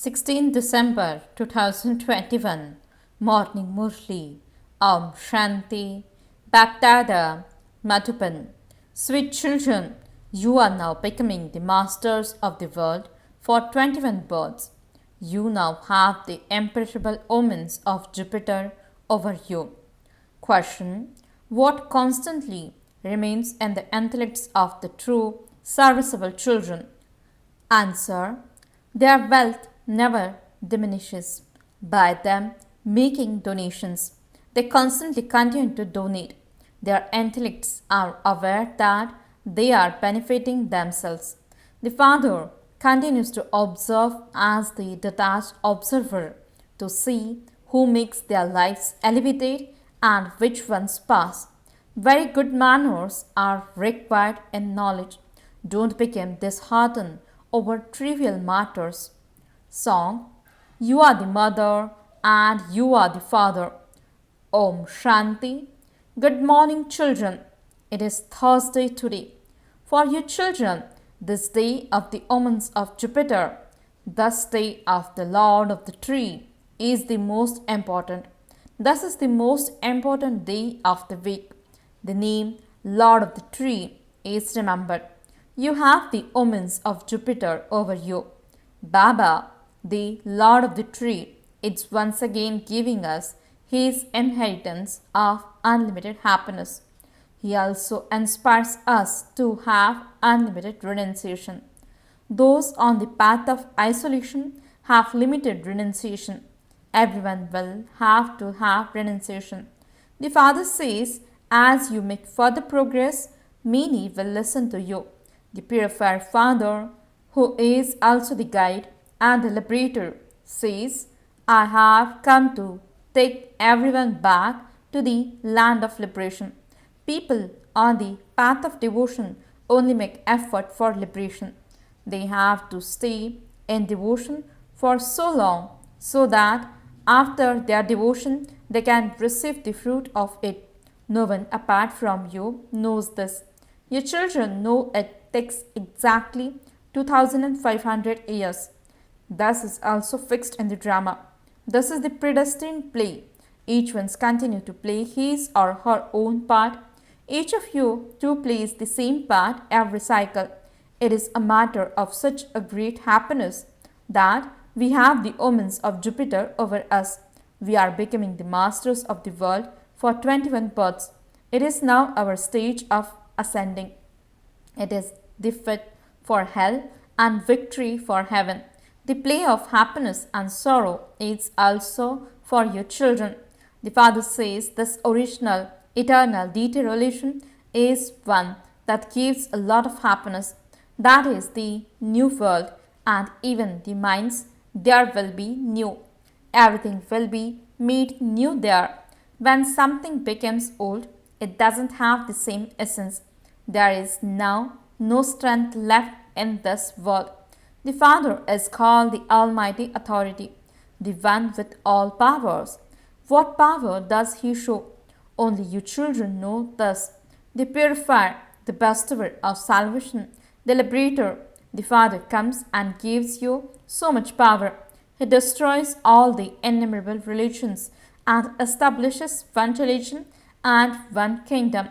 16 December 2021, Morning Murli, Om Shanti, Baptada, Madhuban. Sweet children, you are now becoming the masters of the world for 21 births. You now have the imperishable omens of Jupiter over you. Question: what constantly remains in the intellects of the true, serviceable children? Answer: their wealth never diminishes. By them making donations, they constantly continue to donate. Their intellects are aware that they are benefiting themselves. The father continues to observe as the detached observer to see who makes their lives elevated and which ones pass. Very good manners are required in knowledge. Don't become disheartened over trivial matters. Song: you are the mother and you are the father. Om Shanti. Good morning, children. It is Thursday today. For you children, this day of the omens of Jupiter, this day of the Lord of the Tree, is the most important. This is the most important day of the week. The name Lord of the Tree is remembered. You have the omens of Jupiter over you. Baba, the Lord of the Tree, is once again giving us his inheritance of unlimited happiness. He also inspires us to have unlimited renunciation. Those on the path of isolation have limited renunciation. Everyone will have to have renunciation. The Father says, as you make further progress, many will listen to you. The purifier Father, who is also the guide and the liberator, says, I have come to take everyone back to the land of liberation. People on the path of devotion only make effort for liberation. They have to stay in devotion for so long so that after their devotion they can receive the fruit of it. No one apart from you knows this. Your children know it takes exactly 2500 years. Thus is also fixed in the drama. This is the predestined play. Each one's continue to play his or her own part. Each of you two plays the same part every cycle. It is a matter of such a great happiness that we have the omens of Jupiter over us. We are becoming the masters of the world for 21 births. It is now our stage of ascending. It is defeat for hell and victory for heaven. The play of happiness and sorrow is also for your children. The Father says this original, eternal deity relation is one that gives a lot of happiness. That is the new world, and even the minds there will be new. Everything will be made new there. When something becomes old, it doesn't have the same essence. There is now no strength left in this world. The Father is called the Almighty Authority, the one with all powers. What power does He show? Only you children know this. The Purifier, the Bestower of salvation, the Liberator, the Father comes and gives you so much power. He destroys all the innumerable religions and establishes one religion and one kingdom.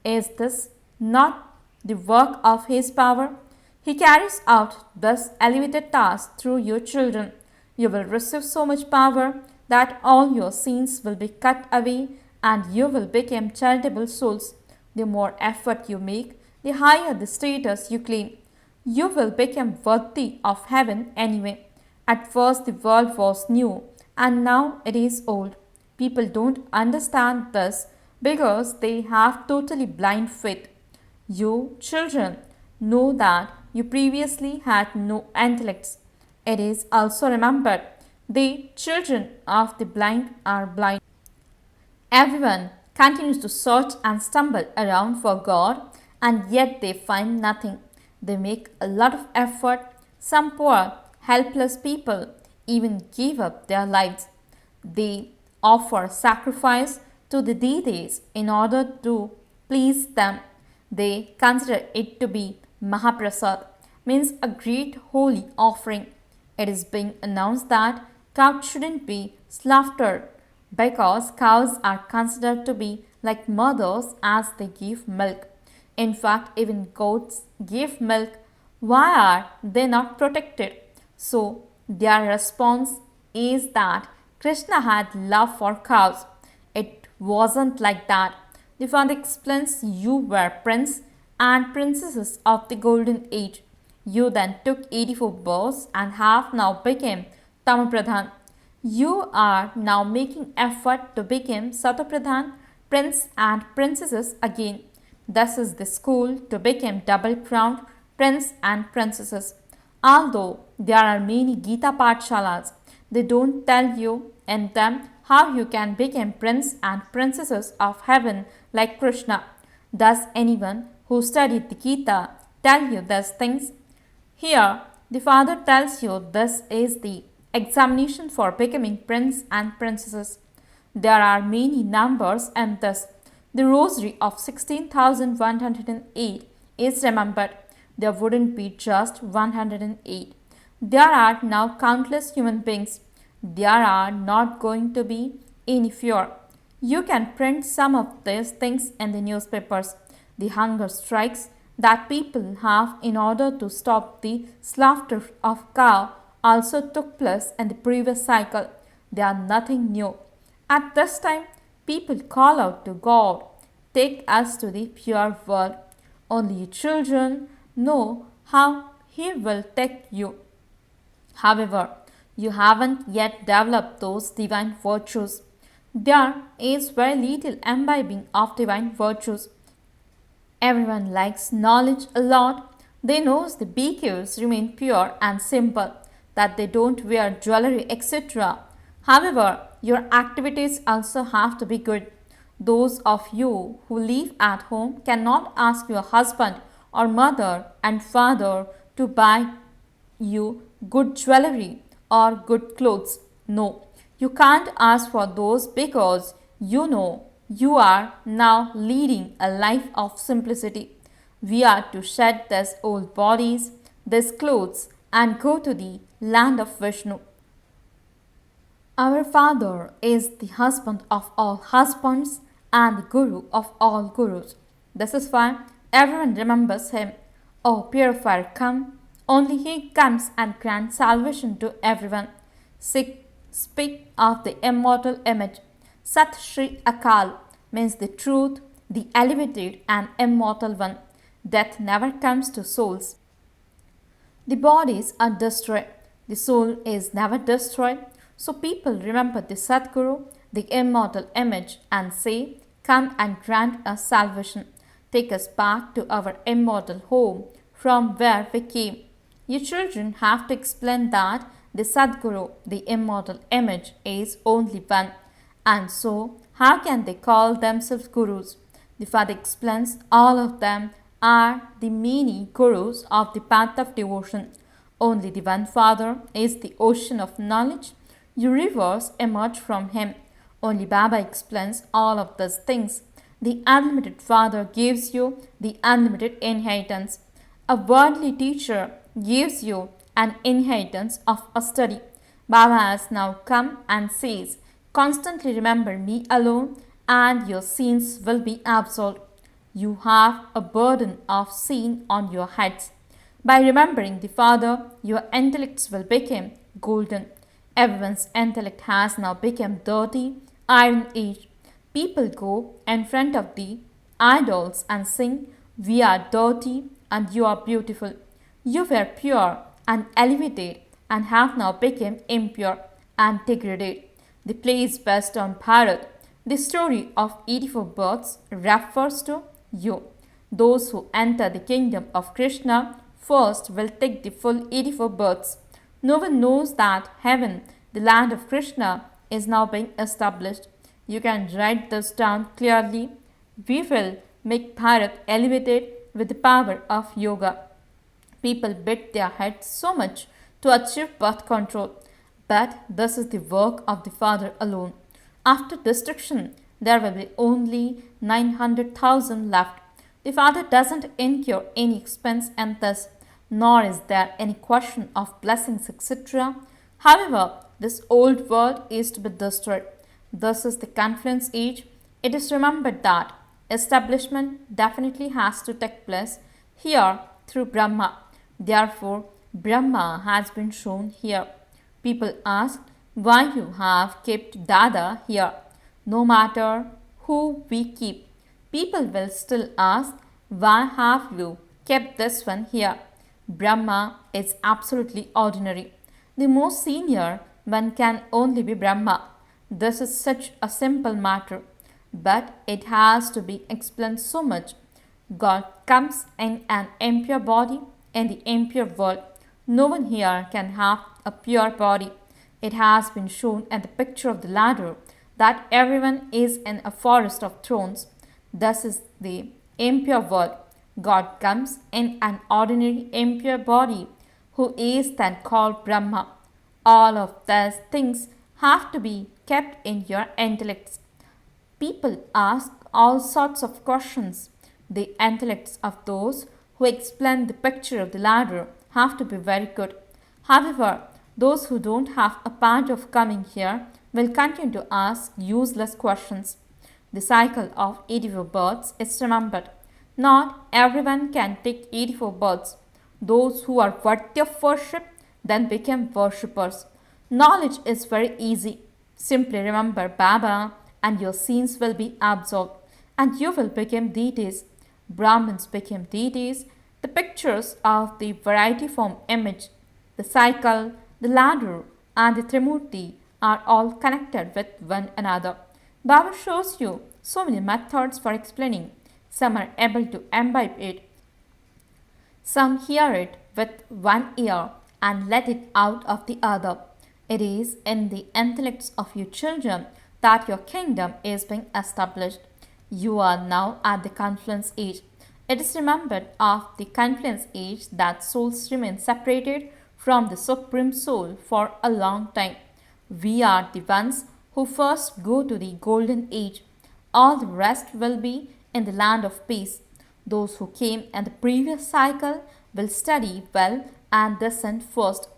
Is this not the work of His power? He carries out this elevated task through your children. You will receive so much power that all your sins will be cut away and you will become charitable souls. The more effort you make, the higher the status you claim. You will become worthy of heaven anyway. At first the world was new and now it is old. People don't understand this because they have totally blind faith. You children know that you previously had no intellects. It is also remembered, the children of the blind are blind. Everyone continues to search and stumble around for God, and yet they find nothing. They make a lot of effort. Some poor, helpless people even give up their lives. They offer sacrifice to the deities in order to please them. They consider it to be Mahaprasad, means a great holy offering. It is being announced that cows shouldn't be slaughtered because cows are considered to be like mothers as they give milk. In fact, even goats give milk. Why are they not protected? So, their response is that Krishna had love for cows. It wasn't like that. The father explains you were prince and princesses of the golden age. You then took 84 births and have now become Tamapradhan. You are now making effort to become Satapradhan, prince and princesses again. This is the school to become double crowned prince and princesses. Although there are many Gita Pathshalas, they don't tell you in them how you can become prince and princesses of heaven like Krishna. Does anyone who studied the Gita tell you these things? Here, the father tells you this is the examination for becoming prince and princesses. There are many numbers in this. The rosary of 16,108 is remembered. There wouldn't be just 108. There are now countless human beings. There are not going to be any fewer. You can print some of these things in the newspapers. The hunger strikes that people have in order to stop the slaughter of cow also took place in the previous cycle. They are nothing new. At this time, people call out to God, take us to the pure world. Only children know how He will take you. However, you haven't yet developed those divine virtues. There is very little imbibing of divine virtues. Everyone likes knowledge a lot. They know the BQs remain pure and simple, that they don't wear jewelry, etc. However, your activities also have to be good. Those of you who live at home cannot ask your husband or mother and father to buy you good jewelry or good clothes. No, you can't ask for those because you know you are now leading a life of simplicity. We are to shed these old bodies, these clothes, and go to the land of Vishnu. Our Father is the husband of all husbands and the Guru of all Gurus. This is why everyone remembers him. O purifier, come. Only he comes and grants salvation to everyone. Speak of the immortal image. Sat Shri Akal means the truth, the elevated and immortal one. Death never comes to souls. The bodies are destroyed. The soul is never destroyed. So people remember the Sadguru, the immortal image, and say, come and grant us salvation. Take us back to our immortal home from where we came. You children have to explain that the Sadguru, the immortal image, is only one. And so, how can they call themselves gurus? The father explains all of them are the many gurus of the path of devotion. Only the one Father is the ocean of knowledge. Your rivers emerge from him. Only Baba explains all of these things. The unlimited Father gives you the unlimited inheritance. A worldly teacher gives you an inheritance of a study. Baba has now come and says, constantly remember me alone and your sins will be absolved. You have a burden of sin on your heads. By remembering the Father, your intellects will become golden. Everyone's intellect has now become dirty, iron age. People go in front of the idols and sing, we are dirty and you are beautiful. You were pure and elevated and have now become impure and degraded. The play is based on Bharat. The story of 84 births refers to you. Those who enter the kingdom of Krishna first will take the full 84 births. No one knows that heaven, the land of Krishna, is now being established. You can write this down clearly. We will make Bharat elevated with the power of yoga. People beat their heads so much to achieve birth control. But this is the work of the Father alone. After destruction, there will be only 900,000 left. The Father doesn't incur any expense in this. nor is there any question of blessings, etc. However, this old world is to be destroyed. This is the confluence age. It is remembered that establishment definitely has to take place here through Brahma. Therefore, Brahma has been shown here. People ask why you have kept Dada here. No matter who we keep, people will still ask why have you kept this one here. Brahma is absolutely ordinary. The most senior one can only be Brahma. This is such a simple matter, but it has to be explained so much. God comes in an impure body in the impure world. No one here can have a pure body. It has been shown in the picture of the ladder that everyone is in a forest of thorns. Thus is the impure world. God comes in an ordinary impure body, who is then called Brahma. All of these things have to be kept in your intellects. People ask all sorts of questions. The intellects of those who explain the picture of the ladder have to be very good. However, those who don't have a part of coming here will continue to ask useless questions. The cycle of 84 births is remembered. Not everyone can take 84 births. Those who are worthy of worship then become worshippers. Knowledge is very easy. Simply remember Baba and your sins will be absolved and you will become deities. Brahmins became deities. The pictures of the variety form image, the cycle, the ladder and the Trimurti are all connected with one another. Baba shows you so many methods for explaining. Some are able to imbibe it. Some hear it with one ear and let it out of the other. It is in the intellects of you children that your kingdom is being established. You are now at the confluence age. It is remembered of the confluence age that souls remain separated from the Supreme Soul for a long time. We are the ones who first go to the golden age. All the rest will be in the land of peace. Those who came in the previous cycle will study well and descend first.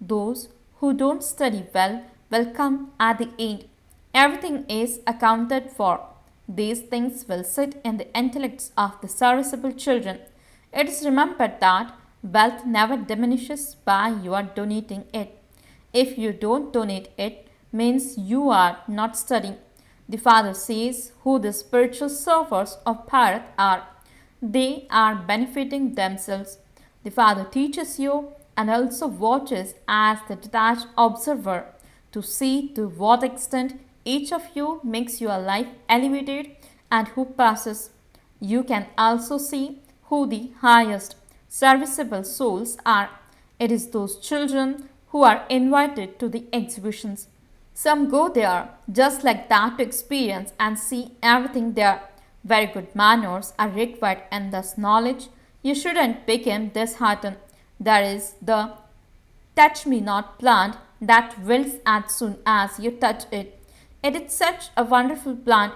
Those who don't study well will come at the end. Everything is accounted for. These things will sit in the intellects of the serviceable children. It is remembered that wealth never diminishes by your donating it. If you don't donate it, means you are not studying. The Father says who the spiritual servers of Bharat are. They are benefiting themselves. The Father teaches you and also watches as the detached observer to see to what extent each of you makes your life elevated and who passes. You can also see who the highest serviceable souls are. It is those children who are invited to the exhibitions. Some go there just like that to experience and see everything there. Very good manners are required and thus knowledge. You shouldn't become disheartened. There is the touch me not plant that wilts as soon as you touch it. It is such a wonderful plant.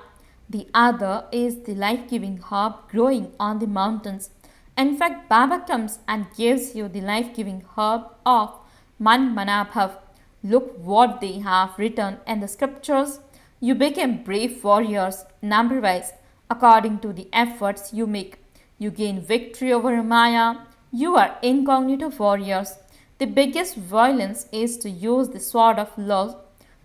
The other is the life-giving herb growing on the mountains. In fact, Baba comes and gives you the life-giving herb of Manmanabhav. Look what they have written in the scriptures. You become brave warriors, number-wise, according to the efforts you make. You gain victory over Maya. You are incognito warriors. The biggest violence is to use the sword of love.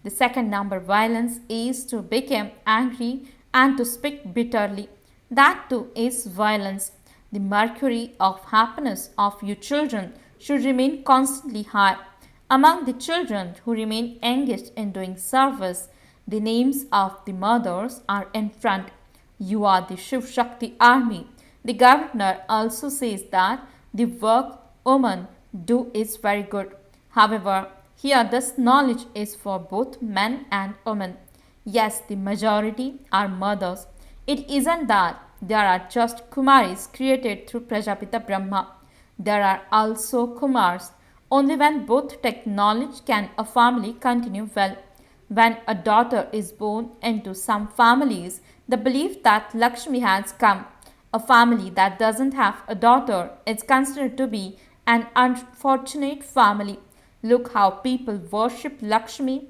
The second number violence is to become angry and to speak bitterly. That too is violence. The mercury of happiness of you children should remain constantly high. Among the children who remain engaged in doing service, the names of the mothers are in front. You are the Shiv Shakti army. The governor also says that the work women do is very good. However, here this knowledge is for both men and women. Yes, the majority are mothers. It isn't that there are just Kumaris created through Prajapita Brahma. There are also Kumars. Only when both take knowledge can a family continue well. When a daughter is born into some families, the belief that Lakshmi has come. A family that doesn't have a daughter is considered to be an unfortunate family. Look how people worship Lakshmi.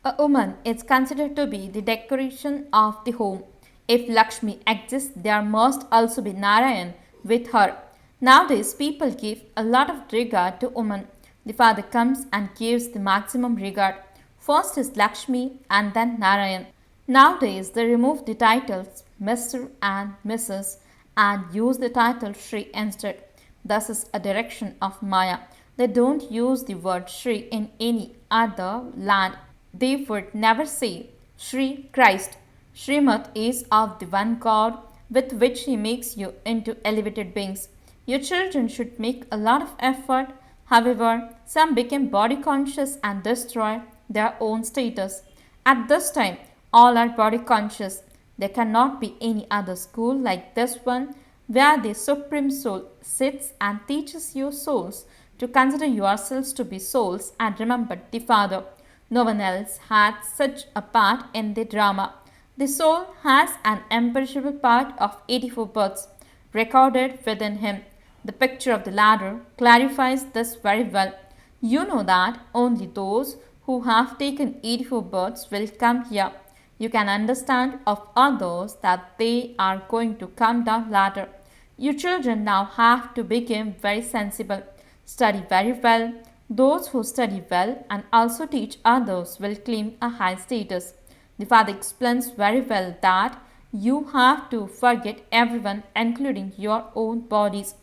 A woman is considered to be the decoration of the home. If Lakshmi exists, there must also be Narayan with her. Nowadays, people give a lot of regard to women. The father comes and gives the maximum regard. First is Lakshmi and then Narayan. Nowadays, they remove the titles Mr. and Mrs. and use the title Shri instead. This is a direction of Maya. They don't use the word Shri in any other land. They would never say Shri Christ. Srimad is of the one God with which He makes you into elevated beings. Your children should make a lot of effort. However, some become body conscious and destroy their own status. At this time, all are body conscious. There cannot be any other school like this one where the Supreme Soul sits and teaches you souls to consider yourselves to be souls and remember the Father. No one else had such a part in the drama. The soul has an imperishable part of 84 births recorded within him. The picture of the ladder clarifies this very well. You know that only those who have taken 84 births will come here. You can understand of others that they are going to come down ladder. Your children now have to become very sensible. Study very well. Those who study well and also teach others will claim a high status. The father explains very well that you have to forget everyone, including your own bodies.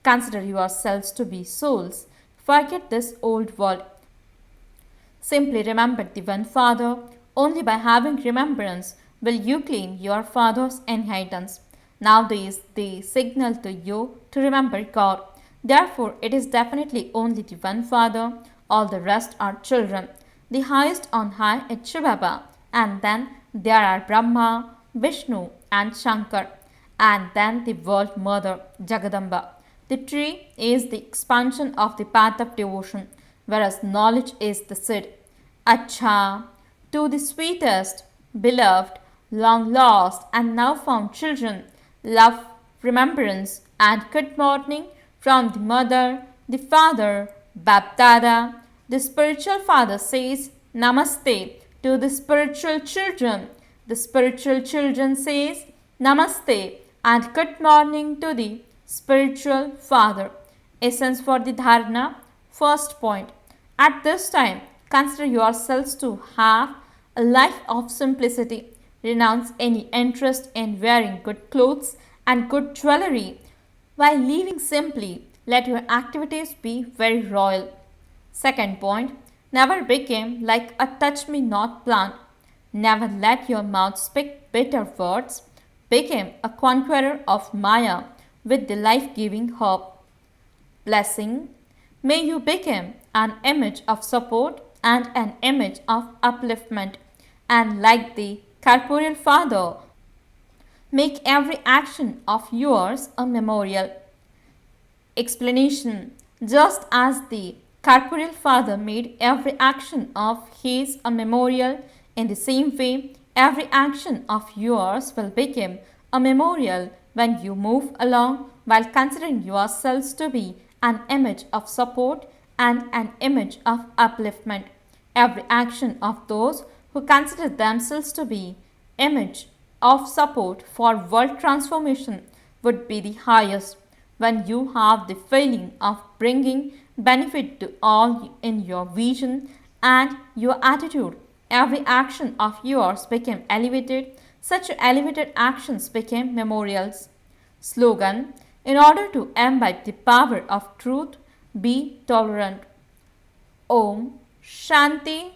Consider yourselves to be souls. Forget this old world. Simply remember the one Father. Only by having remembrance will you claim your Father's inheritance. Nowadays, they signal to you to remember God. Therefore, it is definitely only the one Father. All the rest are children. The highest on high is Shiva Baba, and then there are Brahma, Vishnu, and Shankar, and then the World Mother, Jagadamba. The tree is the expansion of the path of devotion, whereas knowledge is the seed. Acha, to the sweetest, beloved, long lost, and now found children, love, remembrance, and good morning from the mother, the father, Bapdada. The spiritual father says Namaste to the spiritual children. The spiritual children says Namaste and good morning to the spiritual father. Essence for the dharana. First point. At this time, consider yourselves to have a life of simplicity. Renounce any interest in wearing good clothes and good jewelry. While living simply, let your activities be very royal. Second point, never become like a touch me not plant. Never let your mouth speak bitter words. Become a conqueror of Maya with the life giving hope. Blessing. May you become an image of support and an image of upliftment. And like the corporeal father, make every action of yours a memorial. Explanation. Just as the corporeal father made every action of his a memorial, in the same way, every action of yours will become a memorial when you move along while considering yourselves to be an image of support and an image of upliftment. Every action of those who consider themselves to be image of support for world transformation would be the highest. When you have the feeling of bringing benefit to all in your vision and your attitude, every action of yours became elevated. Such elevated actions became memorials. Slogan. In order to imbibe the power of truth, be tolerant. Om Shanti